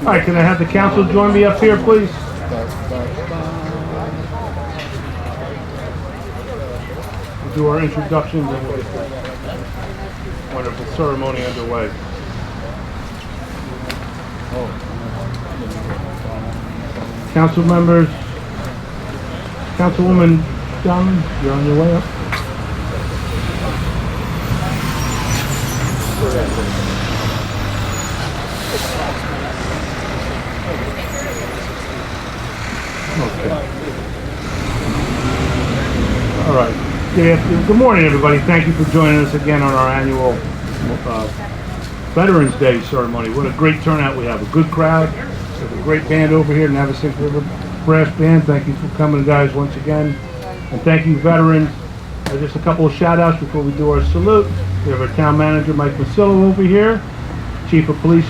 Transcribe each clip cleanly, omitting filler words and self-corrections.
All right, can I have the council join me up here, please? We'll do our introductions and we'll get the wonderful ceremony underway. Council members, Councilwoman Downey, you're on your way up. Okay. All right. Good morning, everybody. Thank you for joining us again on our annual Veterans Day ceremony. What a great turnout we have. A good crowd. We have a great band over here, Navasink River Brass Band. Thank you for coming, guys, once again. And thank you, veterans. Just a couple of shout-outs before we do our salute. We have our town manager, Mike Masillo, over here. Chief of Police,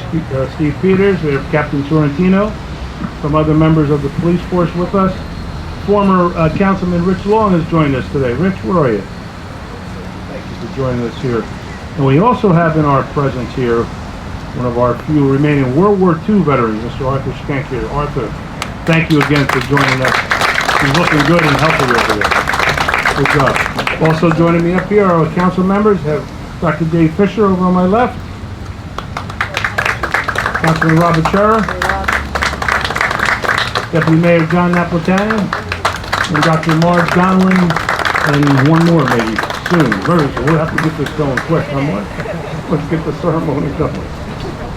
Steve Peters. We have Captain Sorrentino. Some other members of the police force with us. Former Councilman Rich Long has joined us today. Rich, where are you? Thank you for joining us here. And we also have in our presence here one of our few remaining World War II veterans, Mr. Arthur Skank here. Arthur, thank you again for joining us. He's looking good and healthy over there. Good job. Also joining me up here are our council members. Have Dr. Dave Fisher over on my left. Councilman Robert Chera. Deputy Mayor John Napolitano. And Dr. Marge Donlin. And one more maybe soon. Very soon. We'll have to get this going quick. Let's get the ceremony going.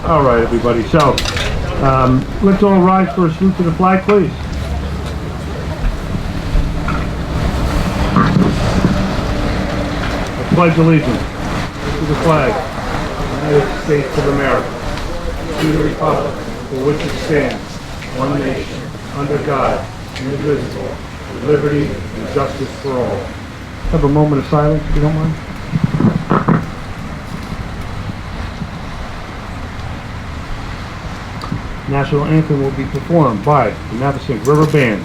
All right, everybody. So, let's all rise for a salute to the flag, please. I pledge allegiance to the flag of the United States of America, to the republic for which it stands, one nation, under God, indivisible, with liberty and justice for all. Have a moment of silence, if you don't mind. National Anthem will be performed by the Navasink River Band,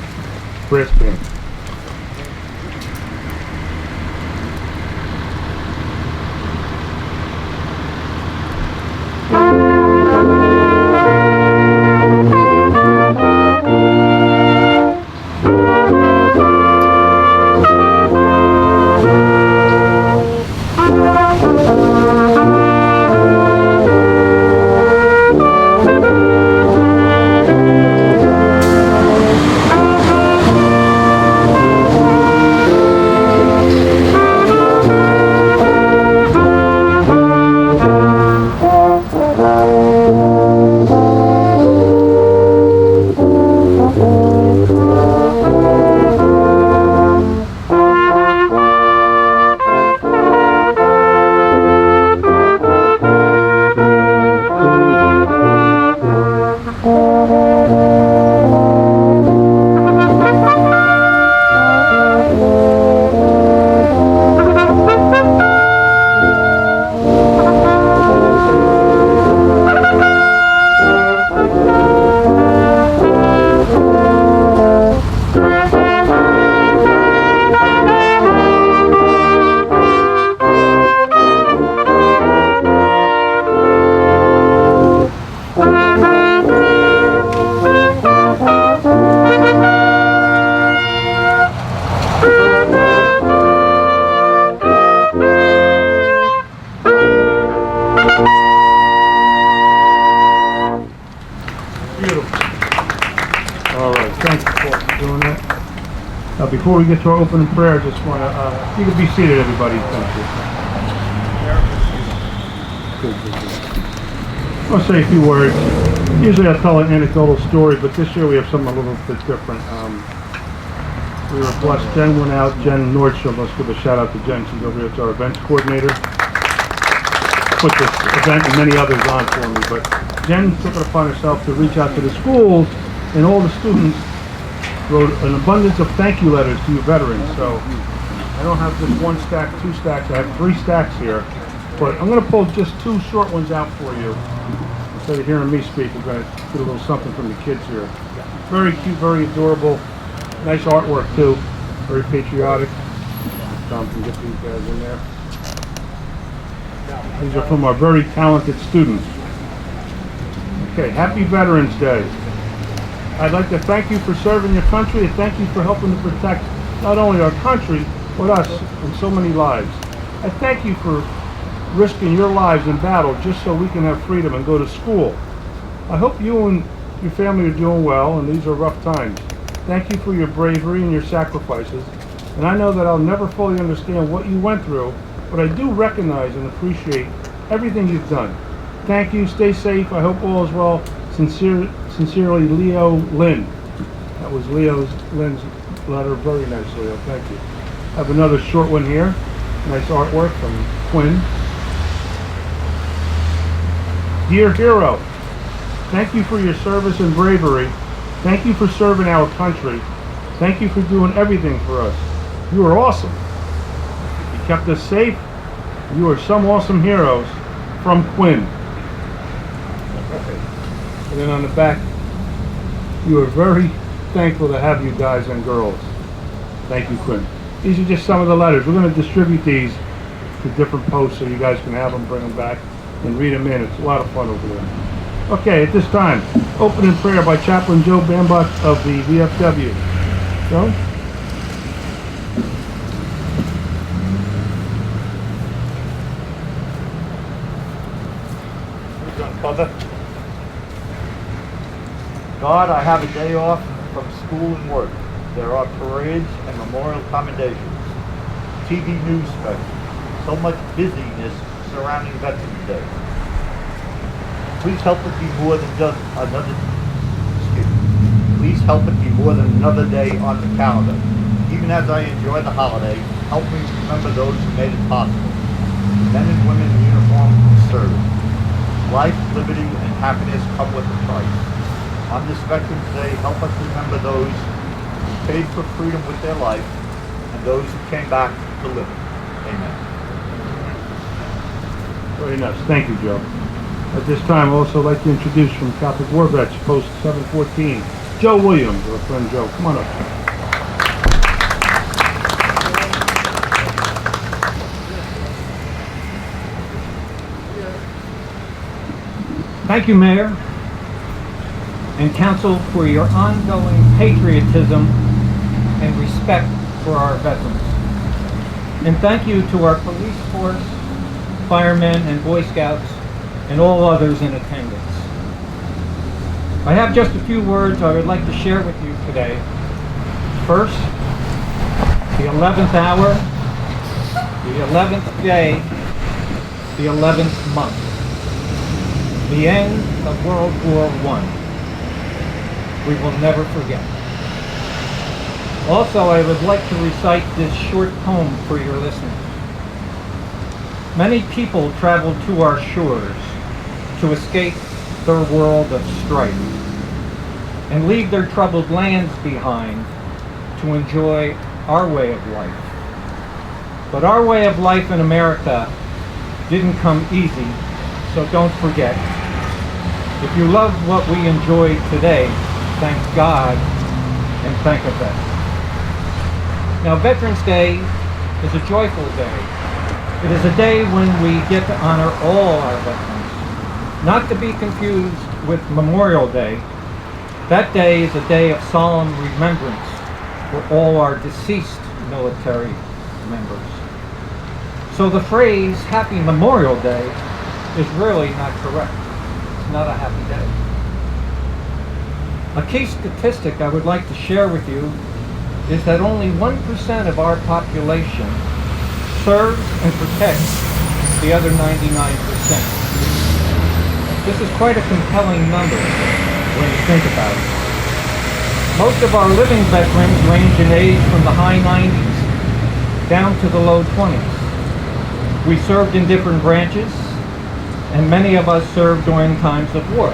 Brass Band. Before we get to our opening prayer, I just want to, you can be seated, everybody. Thank you. I'll say a few words. Usually I tell an anecdotal story, but this year we have something a little bit different. We were blessed. Jen went out. Jen Nordstrom, let's give a shout out to Jen. She's over here. It's our events coordinator. Put this event and many others on for me, but Jen took it upon herself to reach out to the schools and all the students. Wrote an abundance of thank you letters to you veterans. So I don't have just one stack, two stacks. I have 3 stacks here. But I'm going to pull just 2 short ones out for you. Instead of hearing me speak, we're going to get a little something from the kids here. Very cute, very adorable. Nice artwork too. Very patriotic. Tom can get these guys in there. These are from our very talented students. Okay, happy Veterans Day. I'd like to thank you for serving your country and thank you for helping to protect not only our country, but us and so many lives. I thank you for risking your lives in battle just so we can have freedom and go to school. I hope you and your family are doing well, and these are rough times. Thank you for your bravery and your sacrifices, and I know that I'll never fully understand what you went through, but I do recognize and appreciate everything you've done. Thank you, stay safe, I hope all is well. Sincerely, Leo Lynn. That was Lynn's letter, very nice, Leo, thank you. I have another short one here, nice artwork from Quinn. Dear Hero, thank you for your service and bravery. Thank you for serving our country. Thank you for doing everything for us. You are awesome. You kept us safe. You are some awesome heroes. From Quinn. And then on the back, you are very thankful to have you guys and girls. Thank you, Quinn. These are just some of the letters. We're going to distribute these to different posts so you guys can have them, bring them back, and read them in. It's a lot of fun over there. Okay, at this time, opening prayer by Chaplain Joe Bambach of the VFW. Joe? God, I have a day off from school and work. There are parades and memorial commendations, TV news specials, so much busyness surrounding Veterans Day. Please help it be more than just another. Please help it be more than another day on the calendar. Even as I enjoy the holiday, help me remember those who made it possible. Men and women in uniform who serve. Life, liberty, and happiness come with a price. On this Veterans Day, help us remember those who paid for freedom with their life and those who came back to live it. Amen. Very nice. Thank you, Joe. At this time, I'd also like to introduce from Catholic War Vets, Post 714, Joe Williams, our friend Joe. Come on up. Thank you, Mayor and Council, for your ongoing patriotism and respect for our veterans. And thank you to our police force, firemen and Boy Scouts, and all others in attendance. I have just a few words I would like to share with you today. First, the 11th hour, the 11th day, the 11th month. The end of World War I. We will never forget. Also, I would like to recite this short poem for your listeners. Many people traveled to our shores to escape their world of strife and leave their troubled lands behind to enjoy our way of life. But our way of life in America didn't come easy, so don't forget. If you love what we enjoy today, thank God and thank a vet. Now, Veterans Day is a joyful day. It is a day when we get to honor all our veterans, not to be confused with Memorial Day. That day is a day of solemn remembrance for all our deceased military members. So the phrase Happy Memorial Day is really not correct. It's not a happy day. A key statistic I would like to share with you is that only 1% of our population serves and protects the other 99%. This is quite a compelling number when you think about it. Most of our living veterans range in age from the high 90s down to the low 20s. We served in different branches, and many of us served during times of war.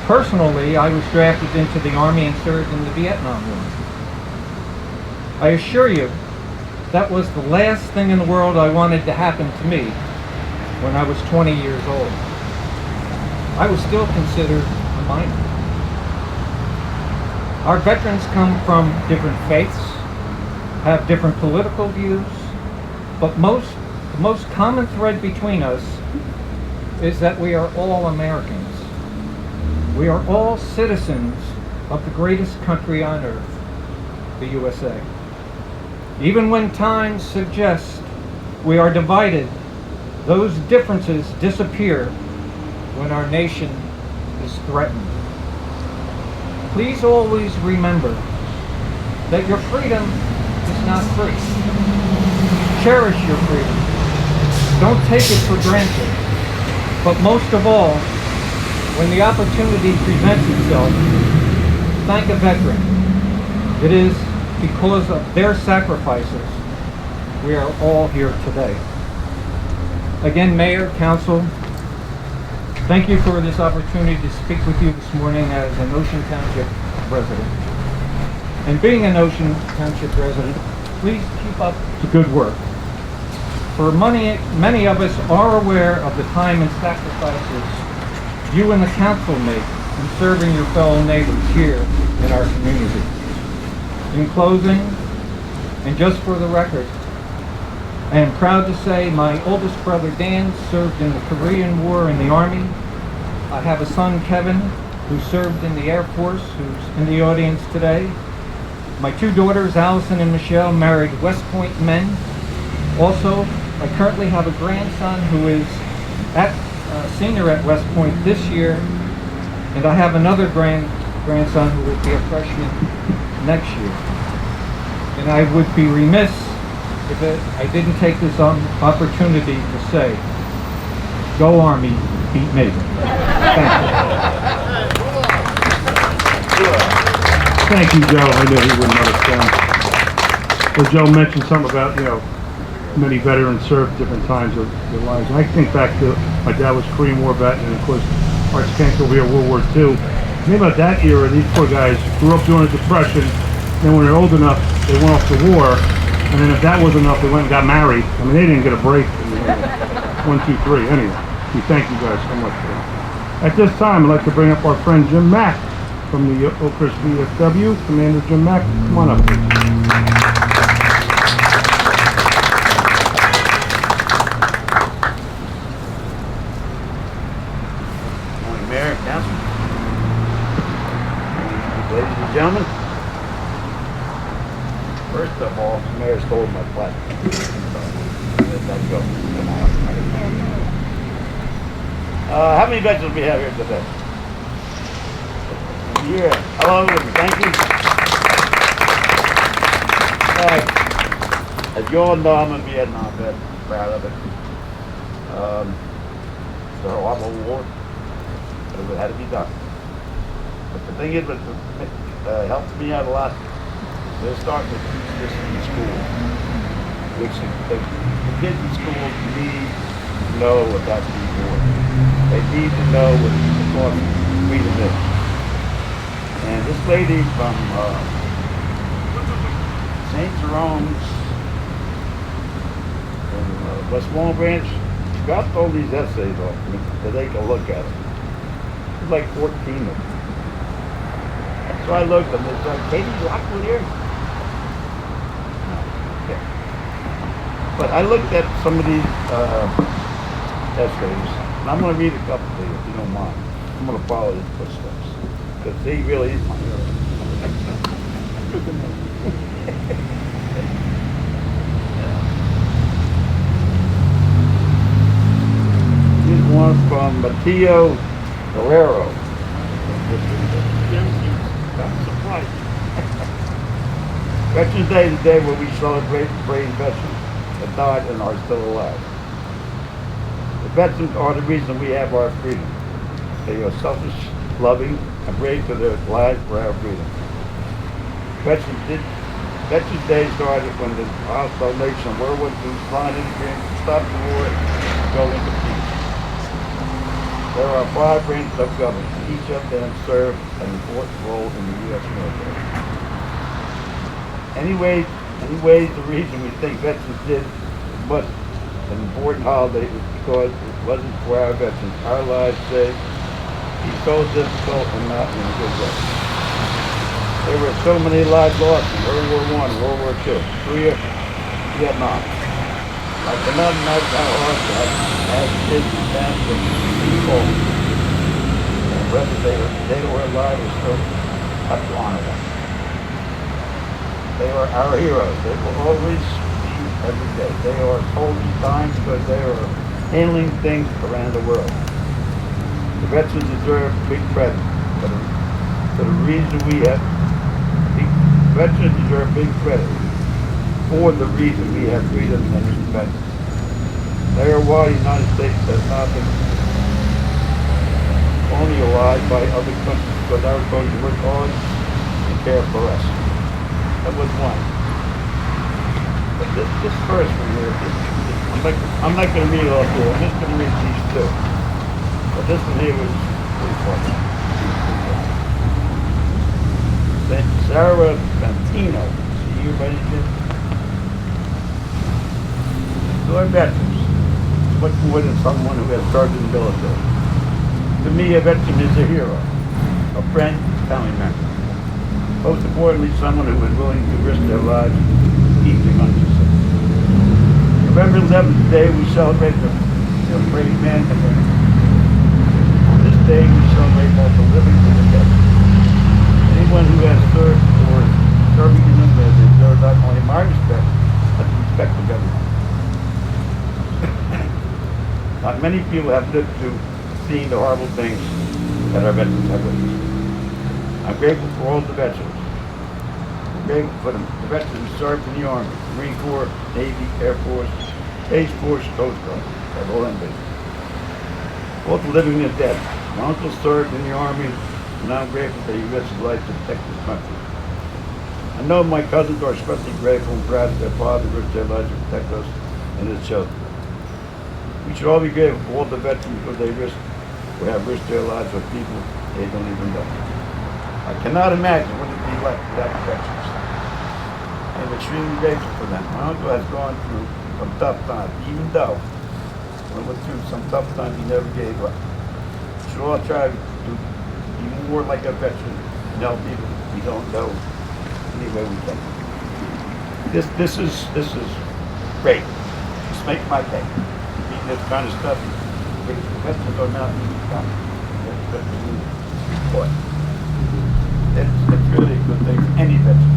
Personally, I was drafted into the Army and served in the Vietnam War. I assure you, that was the last thing in the world I wanted to happen to me when I was 20 years old. I was still considered a minor. Our veterans come from different faiths, have different political views, but the most common thread between us is that we are all Americans. We are all citizens of the greatest country on earth, the USA. Even when times suggest we are divided, those differences disappear when our nation is threatened. Please always remember that your freedom is not free. Cherish your freedom. Don't take it for granted. But most of all, when the opportunity presents itself, thank a veteran. It is because of their sacrifices we are all here today. Again, Mayor, Council, thank you for this opportunity to speak with you this morning as an Ocean Township resident. And being an Ocean Township resident, please keep up the good work. For many of us are aware of the time and sacrifices you and the council make in serving your fellow neighbors here in our community. In closing, and just for the record, I am proud to say my oldest brother Dan served in the Korean War in the Army. I have a son, Kevin, who served in the Air Force, who's in the audience today. My two daughters, Allison and Michelle, married West Point men. Also, I currently have a grandson who is senior at West Point this year, and I have another grandson who will be a freshman next year. And I would be remiss if I didn't take this opportunity to say, go Army, beat me. Thank you. Thank you, Joe. I knew he wouldn't understand. Well, Joe mentioned something about, many veterans served different times of their lives. And I think back to my dad was a Korean War vet, and of course, Arts Kank over here, World War II. Think about that era. These poor guys grew up during the Depression. Then when they're old enough, they went off to war. And then if that wasn't enough, they went and got married. I mean, they didn't get a break. 1, 2, 3. Anyway, we thank you guys so much for that. At this time, I'd like to bring up our friend Jim Mack from the Oakhurst VFW. Commander Jim Mack, come on up, please. Mayor, Council, ladies and gentlemen. First of all, the Mayor stole my plaque. Let's go. Come on. How many veterans do we have here today? Yeah. Hello, thank you. As you all know, I'm a Vietnam vet. Proud of it. It's a horrible war. It had to be done. But the thing is, it helped me out a lot. They're starting to teach this in school, which the kids in school need to know about the war. They need to know what freedom is. And this lady from St. Jerome's in West Long Branch got all these essays off me so they can look at it. There's like 14 of them. So I looked at them. They said, Katie Lockwood here? Okay. But I looked at some of these essays, and I'm going to read a couple to you, if you don't mind. I'm going to follow his footsteps, because he really is my hero. Here's one from Mateo Valero. I'm surprised. Veterans Day is the day where we celebrate brave veterans that died and are still alive. The veterans are the reason we have our freedom. They are selfish, loving, and brave for their lives for our freedom. Veterans Day started when the hostile nation of World War II signed an agreement to stop the war and go into peace. There are 5 branches of government. Each of them serve an important role in the U.S. military. Anyways, the reason we think veterans did much an important holiday is because it wasn't for our veterans. Our lives saved be so difficult and not in a good way. There were so many lives lost in World War I, World War II, Korea, Vietnam. I cannot imagine how hard that has kids and families and people. And whether they were alive or still, have to honor them. They are our heroes. They will always be every day. They are told in time because they are handling things around the world. The veterans deserve big credit for the reason we have. Veterans deserve big credit for the reason we have freedom and respect. They are why the United States has not been colonialized by other countries because our country worked hard and care for us. That was one. But this first one here, I'm not going to read it all through. I'm just going to read these two. But this one here was pretty funny. Sarah Fantino. See you, buddy, Jim? To our veterans, it's much more than someone who has served in the military. To me, a veteran is a hero, a friend, family member. Most importantly, someone who is willing to risk their lives to keep the country safe. November 11th, today we celebrate the brave men and women. On this day, we celebrate both the living and the dead. Anyone who has served or serving in the military deserves not only my respect, but the respect of everyone. Not many people have lived through seeing the horrible things that our veterans have witnessed. I'm grateful for all the veterans. I'm grateful for the veterans who served in the Army, Marine Corps, Navy, Air Force, Space Force, Coast Guard, at all in business. Both the living and the dead. My uncle served in the Army, and I'm grateful that he risked his life to protect this country. I know my cousins are especially grateful and proud that their father risked their lives to protect us and his children. We should all be grateful for all the veterans because they have risked their lives for people they don't even know. I cannot imagine what it would be like without the veterans. I'm extremely grateful for them. My uncle has gone through some tough times, even though when he went through some tough times, he never gave up. We should all try to be more like a veteran and help people we don't know any way we can. This is great. This makes my day. Reading this kind of stuff, because the veterans are not easy to come. That's important. It's really a good thing for any veteran.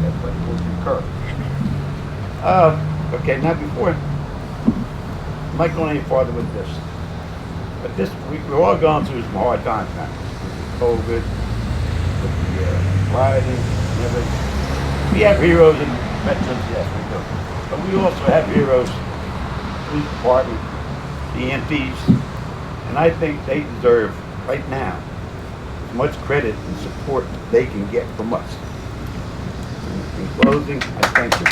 Everybody will concur. Okay, now before, I'm not going any farther with this. But we're all going through some hard times now. With COVID, with the rioting, and everything. We have heroes and veterans, yes, we do. But we also have heroes, police department, the EMTs, and I think they deserve, right now, as much credit and support they can get from us. In closing, I thank you.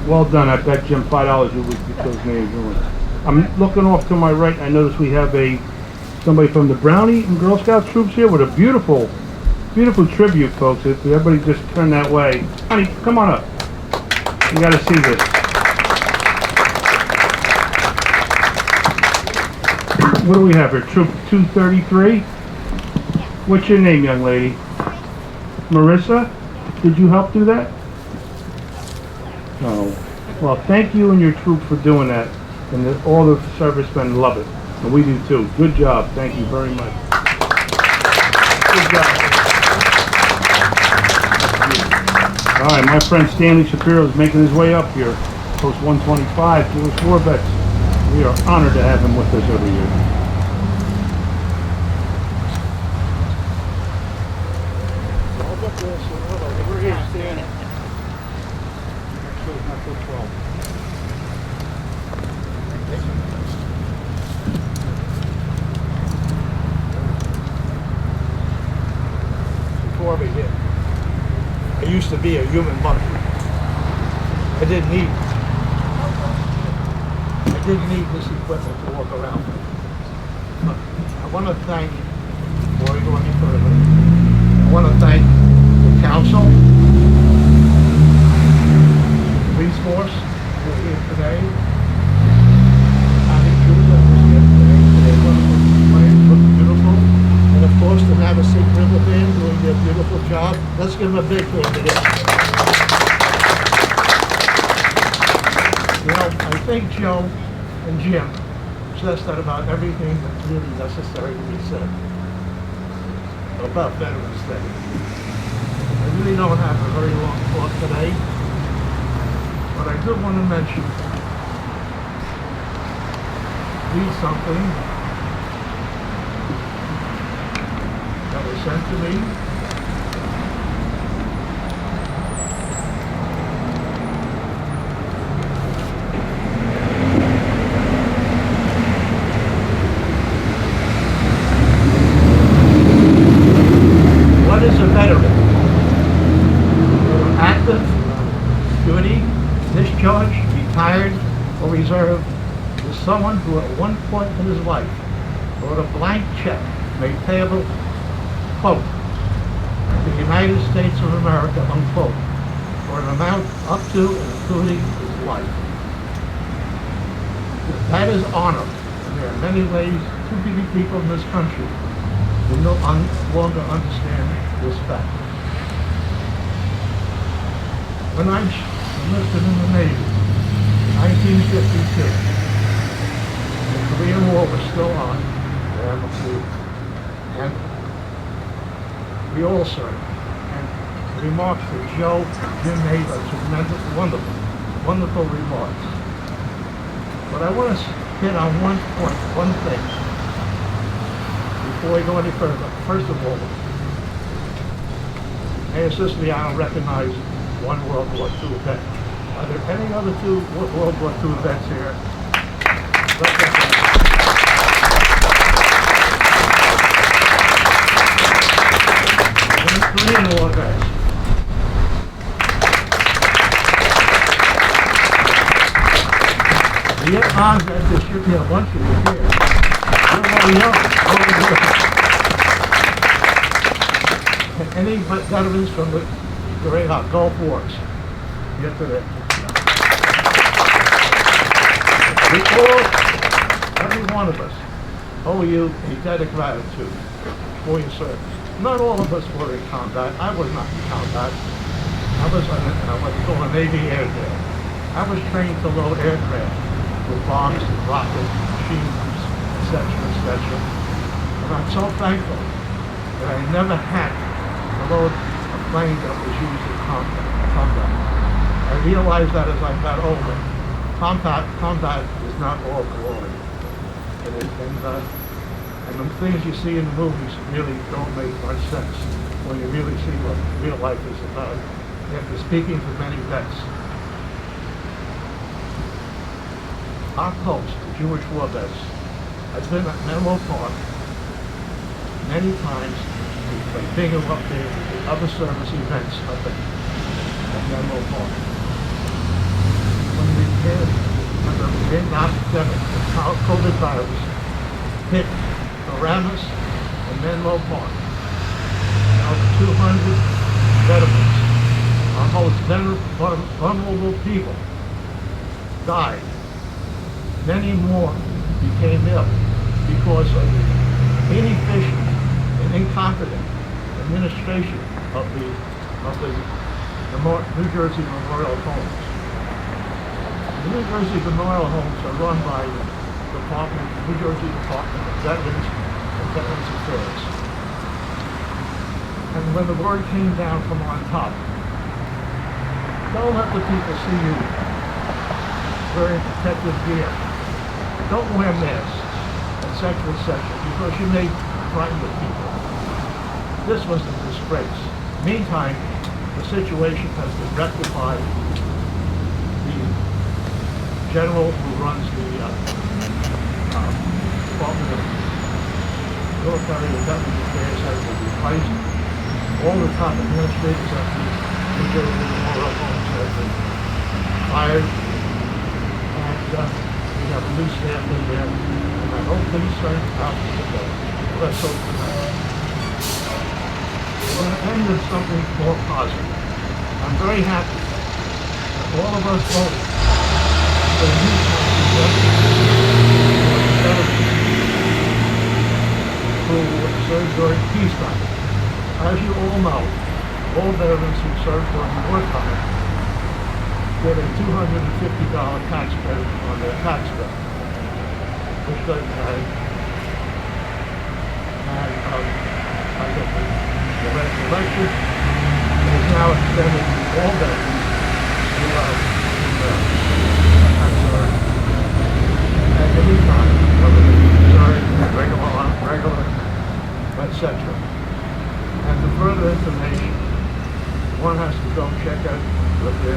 Well done. I bet Jim $5 you would get those names. I'm looking off to my right. I notice we have somebody from the Brownie and Girl Scout troops here with a beautiful tribute, folks. If everybody just turn that way. Honey, come on up. You got to see this. What do we have here? Troop 233? What's your name, young lady? Marissa? Did you help do that? No. Well, thank you and your troop for doing that. And all the servicemen love it. And we do too. Good job. Thank you very much. Good job. All right, my friend Stanley Shapiro is making his way up here. Post 125, Jewish War Vets. We are honored to have him with us every year. Before we did, I used to be a human monkey. I didn't need this equipment to walk around with. But I want to thank, before we go any further, I want to thank the council, the police force who are here today, give him a big hand today. You know, I think Joe and Jim says that about everything that's really necessary to be said about Veterans Day. I really don't have a very long talk today, but I do want to mention, read something that was sent to me. What is a veteran? Active, duty, discharged, retired, or reserved is someone who at one point in his life wrote a blank check made payable, quote, to the United States of America, unquote, for an amount up to and including his life. That is honor, and there are many ways too many people in this country who no longer understand this fact. When I enlisted in the Navy in 1952, the Korean War was still on, and we all served. And the remarks that Joe and Jim made are tremendous, wonderful remarks. But I want to hit on one point, one thing, before we go any further. First of all, may assist me, I don't recognize one World War II event. Are there any other two World War II events here? Korean War vets. Vietnam vets, there should be a bunch of you here. You're all young. And any veterans from the Gulf Wars? Get to that. We all, every one of us, owe you a debt of gratitude for your service. Not all of us were in combat. I was not in combat. I was what's called a Navy Air Day. I was trained to load aircraft with bombs, rockets, machine guns, etc., etc. And I'm so thankful that I never had to load a plane that was used in combat. I realized that as I got older. Combat is not all glory. And the things you see in the movies really don't make much sense when you really see what real life is about. After speaking to many vets, our post, the Jewish war vets, has been at Menlo Park many times. They bring them up there to the other service events up at Menlo Park. When the epidemic, the COVID virus hit Paramus and Menlo Park, over 200 veterans, our most vulnerable people, died. Many more became ill because of the inefficient and incompetent administration of the New Jersey Memorial Homes. The New Jersey Memorial Homes are run by the New Jersey Department of Veterans and Veterans Affairs. And when the word came down from on top, don't let the people see you wearing protective gear. Don't wear masks, etc., because you may frighten the people. This was a disgrace. Meantime, the situation has been rectified. The general who runs the Department of Military and Veterans Affairs has been replaced. All the top administrators of the New Jersey Memorial Homes have been fired. And we have a new staff in there. And I hope things turn out to go. Let's hope tonight. We're going to end with something more positive. I'm very happy that all of us voted for the new who served during peacetime. As you all know, all veterans who served during wartime get a $250 tax credit on their tax bill, which they pay. And I get the legislation is now extended to all veterans who are at any time, whether they're regular, etc. And for further information, one has to go check out with the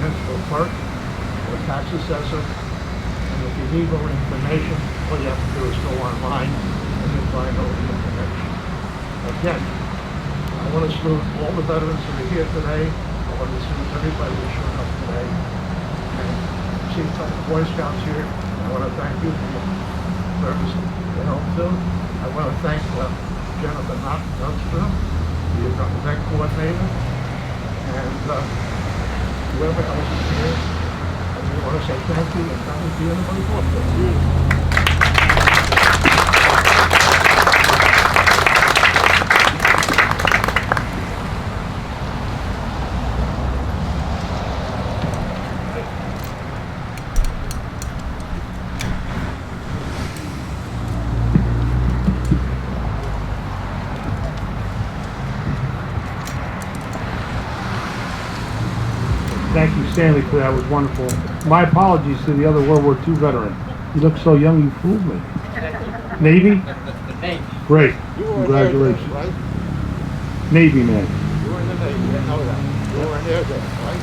municipal clerk or tax assessor. And if you need more information, all you have to do is go online and you'll find all the information. Again, I want to salute all the veterans that are here today. I want to salute everybody who showed up today. And see a couple of Boy Scouts here. I want to thank you for your service to help too. I want to thank Jennifer Nordstrom, the event coordinator, and whoever else is here. And we want to say thank you and thank you to anybody for it. Thank you, Stanley, for that. It was wonderful. My apologies to the other World War II veteran. You look so young, you fooled me. Navy? Great. Congratulations. Right? Navy man. You were in the Navy, I know that. You were in Air Force, right?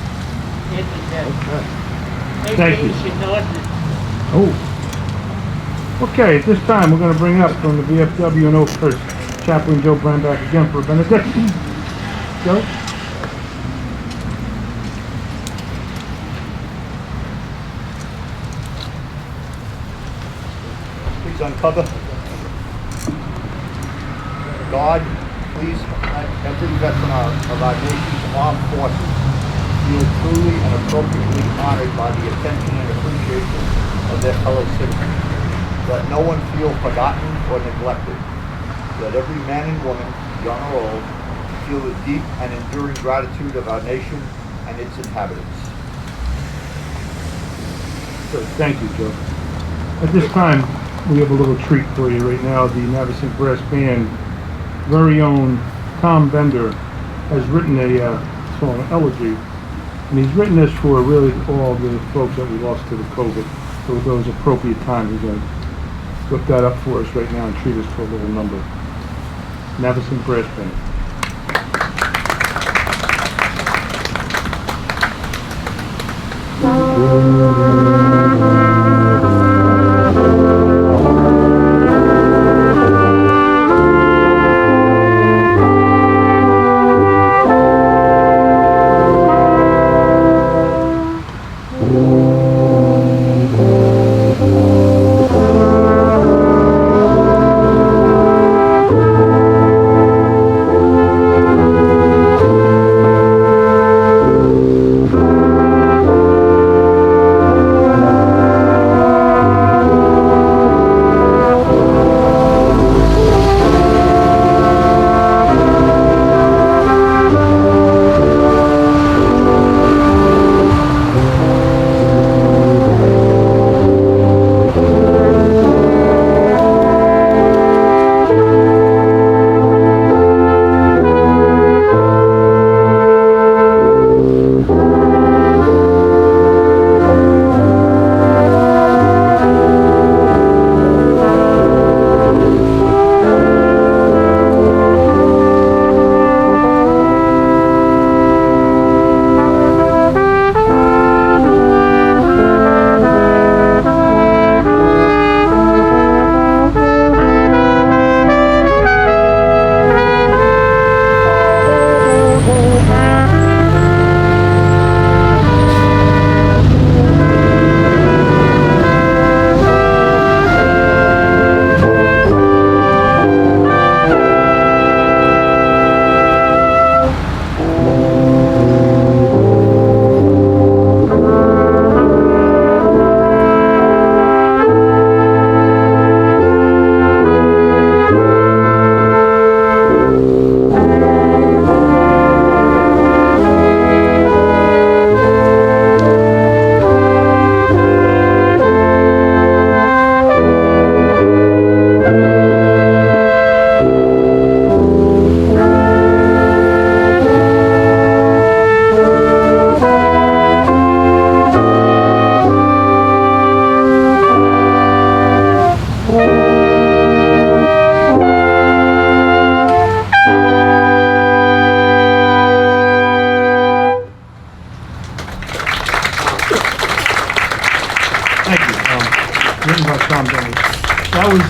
Okay. Thank you. Oh. Okay, at this time, we're going to bring up from the VFW and Oakhurst, Chaplain Joe Brand back again for a benediction. Joe? Uncover. God, please let every veteran of our nation's armed forces feel truly and appropriately honored by the attention and appreciation of their fellow citizens. Let no one feel forgotten or neglected. Let every man and woman, young or old, feel the deep and enduring gratitude of our nation and its inhabitants. Good. Thank you, Joe. At this time, we have a little treat for you right now. The Navesink Brass Band, very own Tom Bender, has written a song, Elegy, and he's written this for really all the folks that we lost to the COVID. So at those appropriate times, he's going to whip that up for us right now and treat us to a little number. Navesink Brass Band.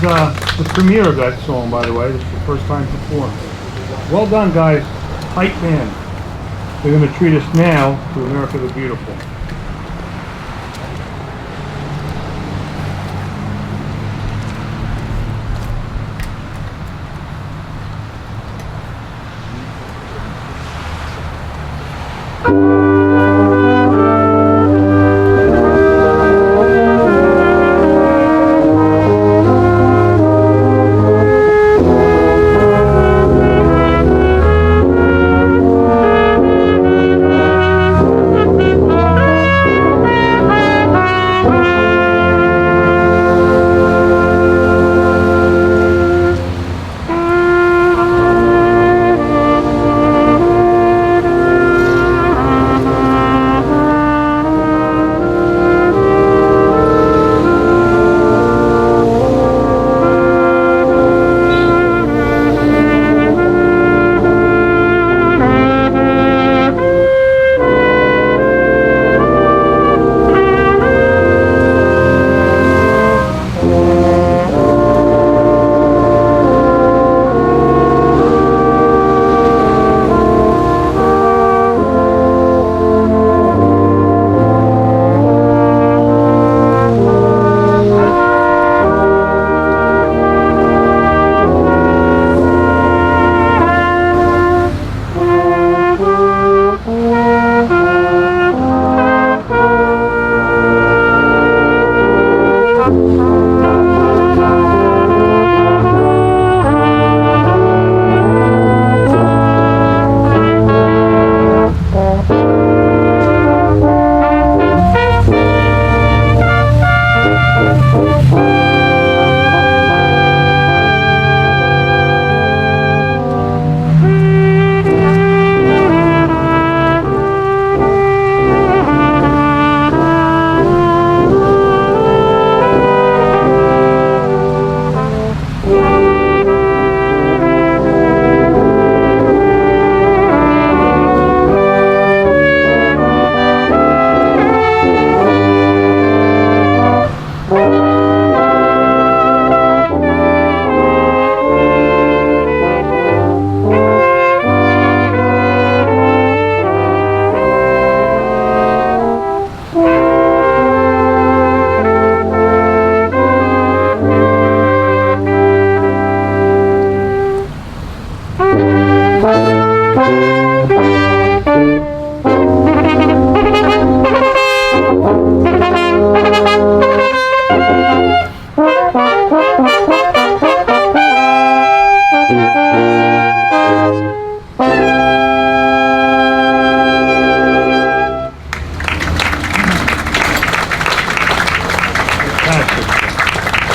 the premiere of that song, by the way. This is the first time performed. Well done, guys. Tight band. They're going to treat us now to America the Beautiful.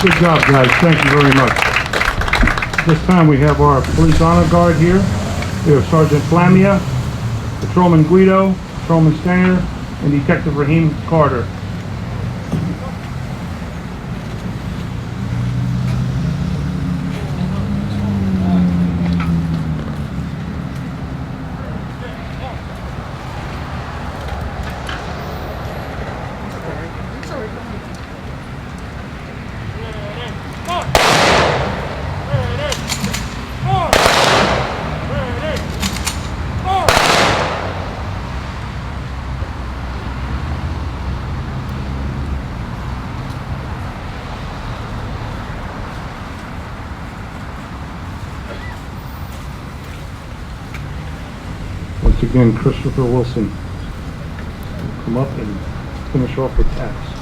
Good job, guys. Thank you very much. This time we have our police honor guard here. We have Sergeant Flamia, Patrolman Guido, Patrolman Stanger, and Detective Raheem Carter. Once again, Christopher Wilson will come up and finish off with taps.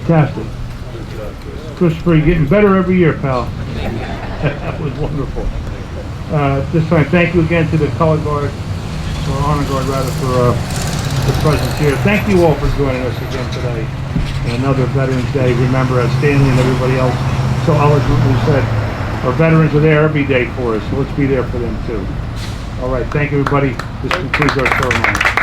Fantastic. Christopher, you're getting better every year, pal. That was wonderful. This time, thank you again to the color guard, or honor guard rather, for the presence here. Thank you all for joining us again today. And another Veterans Day. Remember, as Stanley and everybody else so eloquently said, our veterans are there every day for us, so let's be there for them too. All right, thank you everybody. This concludes our ceremony.